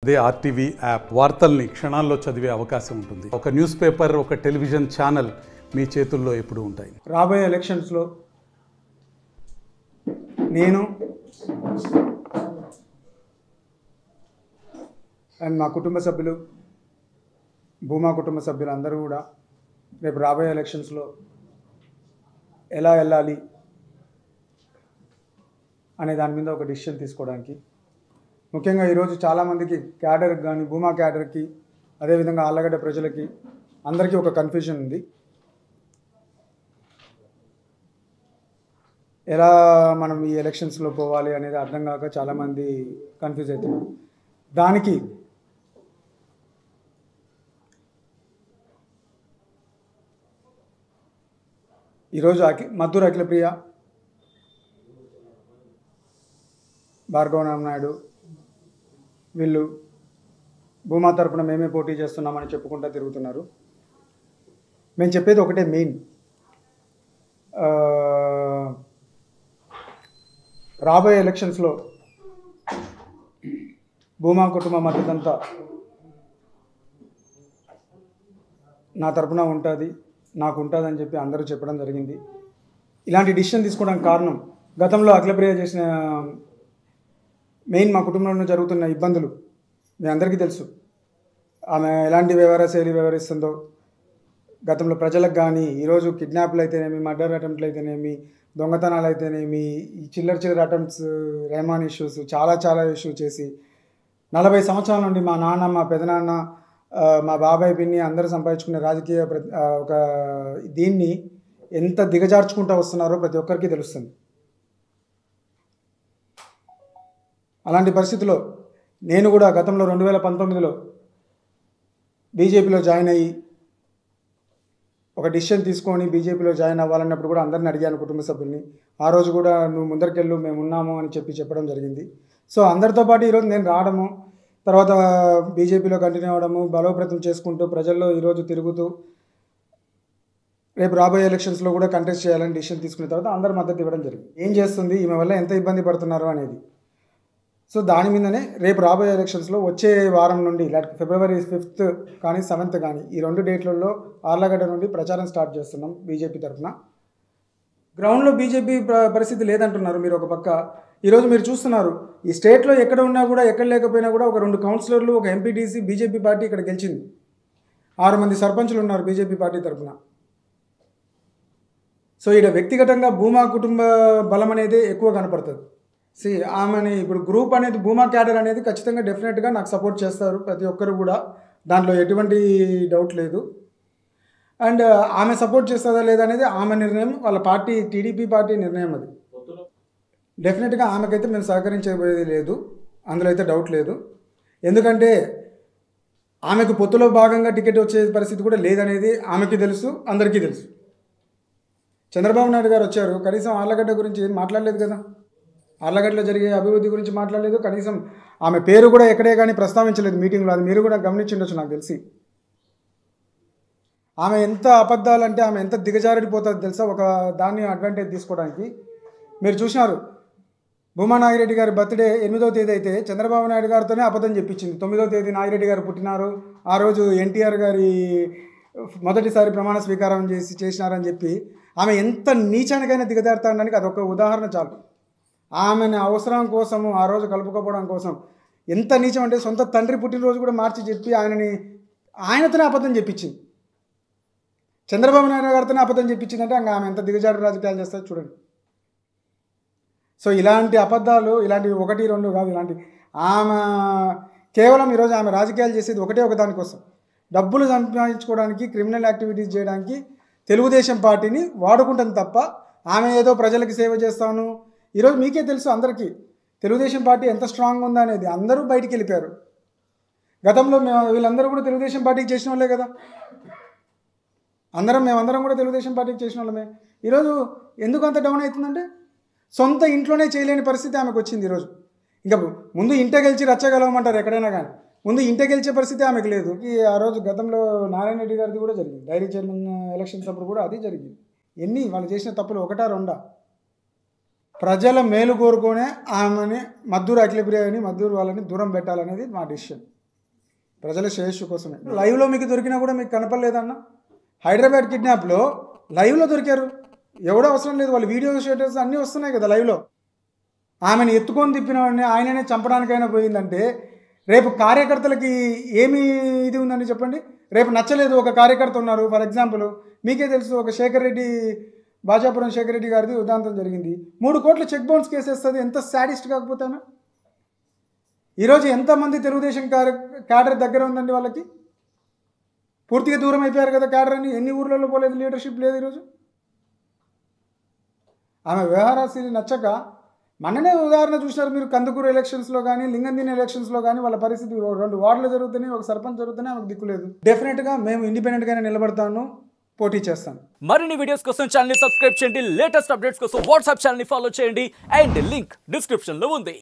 అదే RTV app వార్తల్ని క్షణాల్లో చదివే అవకాశం ఉంటుంది. ఒక న్యూస్ పేపర్, ఒక టెలివిజన్ ఛానల్ మీ చేతుల్లో ఎప్పుడూ ఉంటాయి. రాబోయే ఎలక్షన్స్లో నేను అండ్ మా కుటుంబ సభ్యులు, భూమా కుటుంబ సభ్యులు అందరూ కూడా రేపు రాబోయే ఎలక్షన్స్లో ఎలా వెళ్ళాలి అనే దాని మీద ఒక డిసిషన్ తీసుకోవడానికి, ముఖ్యంగా ఈరోజు చాలామందికి క్యాడర్కి కానీ భూమా క్యాడర్కి అదేవిధంగా ఆళ్ళగడ్డ ప్రజలకి అందరికీ ఒక కన్ఫ్యూజన్ ఉంది. ఎలా మనం ఈ ఎలక్షన్స్లో పోవాలి అనేది అర్థం కాక చాలామంది కన్ఫ్యూజ్ అవుతున్నారు. దానికి ఈరోజు మద్దూరు అఖిలప్రియ, భార్గవ నాయుడు వీళ్ళు భూమా తరపున మేమే పోటీ చేస్తున్నామని చెప్పుకుంటూ తిరుగుతున్నారు. మేము చెప్పేది ఒకటే మెయిన్, రాబోయే ఎలక్షన్స్లో భూమా కుటుంబ మద్దతంతా నా తరపున ఉంటుంది, నాకు ఉంటుందని చెప్పి అందరూ చెప్పడం జరిగింది. ఇలాంటి డిసిషన్ తీసుకోవడానికి కారణం గతంలో అఖిలప్రియ చేసిన మెయిన్ మా కుటుంబంలో జరుగుతున్న ఇబ్బందులు మీ అందరికీ తెలుసు. ఆమె ఎలాంటి వ్యవహార శైలి వ్యవహరిస్తుందో గతంలో ప్రజలకు కానీ, ఈరోజు కిడ్నాప్లు అయితేనేమి, మర్డర్ అటెంప్ట్లు అయితేనేమి, దొంగతనాలు అయితేనేమి, ఈ చిల్లర అటెంప్ట్స్, రెహమాన్ ఇష్యూస్, చాలా ఇష్యూ చేసి 40 సంవత్సరాల నుండి మా నాన్న, మా పెదనాన్న, మా బాబాయ్, పిన్ని అందరూ సంపాదించుకునే రాజకీయ ఒక దీన్ని ఎంత దిగజార్చుకుంటూ వస్తున్నారో ప్రతి ఒక్కరికి తెలుస్తుంది. అలాంటి పరిస్థితిలో నేను కూడా గతంలో 2019లో బీజేపీలో జాయిన్ అయ్యి ఒక డిసిషన్ తీసుకొని బీజేపీలో జాయిన్ అవ్వాలన్నప్పుడు కూడా అందరిని అడిగాను, కుటుంబ సభ్యుల్ని. ఆ రోజు కూడా నువ్వు ముందరికెళ్ళు, మేము ఉన్నాము అని చెప్పడం జరిగింది. సో అందరితో పాటు ఈరోజు నేను రావడము, తర్వాత బీజేపీలో కంటిన్యూ అవ్వడము, బలోపేతం చేసుకుంటూ ప్రజల్లో ఈరోజు తిరుగుతూ రేపు రాబోయే ఎలక్షన్స్లో కూడా కంటెస్ట్ చేయాలని డిసిషన్ తీసుకున్న తర్వాత అందరి మద్దతు ఇవ్వడం జరిగింది. ఏం చేస్తుంది, ఈమె వల్ల ఎంత ఇబ్బంది పడుతున్నారు అనేది. సో దాని మీదనే రేపు రాబోయే ఎలక్షన్స్లో వచ్చే వారం నుండి February 5th కానీ 7th కానీ ఈ 2 డేట్లలో ఆళ్ళగడ్డ నుండి ప్రచారం స్టార్ట్ చేస్తున్నాం బీజేపీ తరఫున. గ్రౌండ్లో బీజేపీ పరిస్థితి లేదంటున్నారు మీరు ఒక పక్క. ఈరోజు మీరు చూస్తున్నారు, ఈ స్టేట్లో ఎక్కడ ఉన్నా కూడా, ఎక్కడ లేకపోయినా కూడా ఒక 2 కౌన్సిలర్లు, ఒక ఎంపీటీసీ బీజేపీ పార్టీ ఇక్కడ గెలిచింది. 6 మంది సర్పంచులు ఉన్నారు బీజేపీ పార్టీ తరఫున. సో ఇక్కడ వ్యక్తిగతంగా భూమా కుటుంబ బలం అనేది ఎక్కువ కనపడుతుంది. ఆమెని ఇప్పుడు గ్రూప్ అనేది, భూమా క్యాడర్ అనేది ఖచ్చితంగా డెఫినెట్గా నాకు సపోర్ట్ చేస్తారు ప్రతి ఒక్కరు కూడా, దాంట్లో ఎటువంటి డౌట్ లేదు. అండ్ ఆమె సపోర్ట్ చేస్తుందా లేదా అనేది ఆమె నిర్ణయం, వాళ్ళ పార్టీ టీడీపీ పార్టీ నిర్ణయం. అది డెఫినెట్గా ఆమెకైతే మేము సహకరించబోయేది లేదు, అందులో అయితే డౌట్ లేదు. ఎందుకంటే ఆమెకు పొత్తులో భాగంగా టికెట్ వచ్చే పరిస్థితి కూడా లేదనేది ఆమెకి తెలుసు, అందరికీ తెలుసు. చంద్రబాబు నాయుడు గారు వచ్చారు, కనీసం ఆళ్ళగడ్డ గురించి ఏం మాట్లాడలేదు కదా, ఆళ్ళగడ్డలో జరిగే అభివృద్ధి గురించి మాట్లాడలేదు, కనీసం ఆమె పేరు కూడా ఎక్కడే కానీ ప్రస్తావించలేదు మీటింగ్లో. అది మీరు కూడా గమనించిండొచ్చు నాకు తెలిసి. ఆమె ఎంత అబద్ధాలంటే ఆమె ఎంత దిగజారిపోతుందో తెలుసా ఒక దాన్ని అడ్వాంటేజ్ తీసుకోవడానికి. మీరు చూసినారు, భూమా నాగిరెడ్డి గారి బర్త్డే 8వ తేదీ అయితే చంద్రబాబు నాయుడు గారితోనే అబద్ధం చెప్పించింది. 9వ తేదీ నాగిరెడ్డి గారు పుట్టినారు, ఆ రోజు ఎన్టీఆర్ గారి మొదటిసారి ప్రమాణ స్వీకారం చేసినారని చెప్పి ఆమె ఎంత నీచానికైనా దిగజారుతాడానికి అదొక ఉదాహరణ చాలు. ఆమెను అవసరం కోసము ఆ రోజు కలుపుకోవడం కోసం ఎంత నీచం అంటే సొంత తండ్రి పుట్టినరోజు కూడా మార్చి చెప్పి ఆయనతోనే అబద్ధం చెప్పించింది. చంద్రబాబు నాయుడు గారితోనే అబద్ధం చెప్పించిందంటే ఆమె ఎంత దిగజారు రాజకీయాలు చేస్తారో చూడండి. సో ఇలాంటి అబద్ధాలు, ఇలాంటివి 1, 2 కాదు, ఇలాంటి ఆమె కేవలం ఈరోజు ఆమె రాజకీయాలు చేసేది ఒక దానికోసం, డబ్బులు సంపాదించుకోవడానికి, క్రిమినల్ యాక్టివిటీస్ చేయడానికి తెలుగుదేశం పార్టీని వాడుకుంటుంది తప్ప ఆమె ఏదో ప్రజలకి సేవ చేస్తాను. ఈరోజు మీకే తెలుసు అందరికీ తెలుగుదేశం పార్టీ ఎంత స్ట్రాంగ్ ఉందా అనేది. అందరూ బయటికి వెళ్ళిపోయారు. గతంలో వీళ్ళందరూ కూడా తెలుగుదేశం పార్టీకి చేసిన వాళ్ళే కదా, మేమందరం కూడా తెలుగుదేశం పార్టీకి చేసిన వాళ్ళమే. ఈరోజు ఎందుకు అంత డౌన్ అవుతుందంటే సొంత ఇంట్లోనే చేయలేని పరిస్థితి ఆమెకు వచ్చింది. ఈరోజు ఇంకా ముందు ఇంట గెలిచి రచ్చగలవమంటారు ఎక్కడైనా కానీ, ముందు ఇంట గెలిచే పరిస్థితి ఆమెకు లేదు. ఆ రోజు గతంలో నారాయణ రెడ్డి గారిది కూడా జరిగింది, డైరీ చైర్మన్ ఎలక్షన్స్ అప్పుడు కూడా అది జరిగింది. వాళ్ళు చేసిన తప్పులు 1, 2 ప్రజల మేలు కోరుకునే ఆమెని మద్దూరు అఖిలప్రియని, మద్దూరు వాళ్ళని దూరం పెట్టాలనేది మా డిసిషన్. ప్రజల శ్రేయస్సు కోసమే. లైవ్లో మీకు దొరికినా కూడా మీకు కనపడలేదన్న. హైదరాబాద్ కిడ్నాప్లో లైవ్లో దొరికారు. ఎవడో అవసరం లేదు, వాళ్ళు వీడియో షూటర్స్ అన్నీ వస్తున్నాయి కదా లైవ్లో. ఆమెను ఎత్తుకొని తిప్పిన వాడిని ఆయననే చంపడానికైనా పోయిందంటే రేపు కార్యకర్తలకి ఏమి ఇది ఉందని చెప్పండి. రేపు నచ్చలేదు ఒక కార్యకర్త ఉన్నారు, ఫర్ ఎగ్జాంపుల్ మీకే తెలుసు, ఒక శేఖర్ రెడ్డి, బాజాపురం శేఖర్ రెడ్డి గారిది ఉదాంతం జరిగింది. 3 కోట్ల చెక్ బౌన్స్ కేసు వేస్తుంది. ఎంత సాడిస్ట్ కాకపోతేనా? ఈరోజు ఎంతమంది తెలుగుదేశం క్యాడర్ దగ్గర ఉందండి వాళ్ళకి? పూర్తిగా దూరం అయిపోయారు కదా క్యాడర్ అని. ఎన్ని ఊర్లలో పోలేదు, లీడర్షిప్ లేదు ఈరోజు. ఆమె వ్యవహారాశీలు నచ్చక మొన్ననే ఉదాహరణ చూసినారు మీరు, కందుకూరు ఎలక్షన్స్లో కానీ లింగందిని ఎలక్షన్స్లో కానీ వాళ్ళ పరిస్థితి 2 వార్డులు జరుగుతున్నాయి, ఒక సర్పంచ్ జరుగుతున్నాయి, ఆమెకు దిక్కులేదు. డెఫినెట్గా మేము ఇండిపెండెంట్గానే నిలబడతాను, పోటీ చేస్తాను. మరిన్ని వీడియోస్ కోసం ఛానల్ ని సబ్స్క్రైబ్ చేయండి, లేటెస్ట్ అప్డేట్స్ కోసం వాట్సాప్ ఛానల్ ని ఫాలో చేయండి అండ్ లింక్ డిస్క్రిప్షన్ లో ఉంది.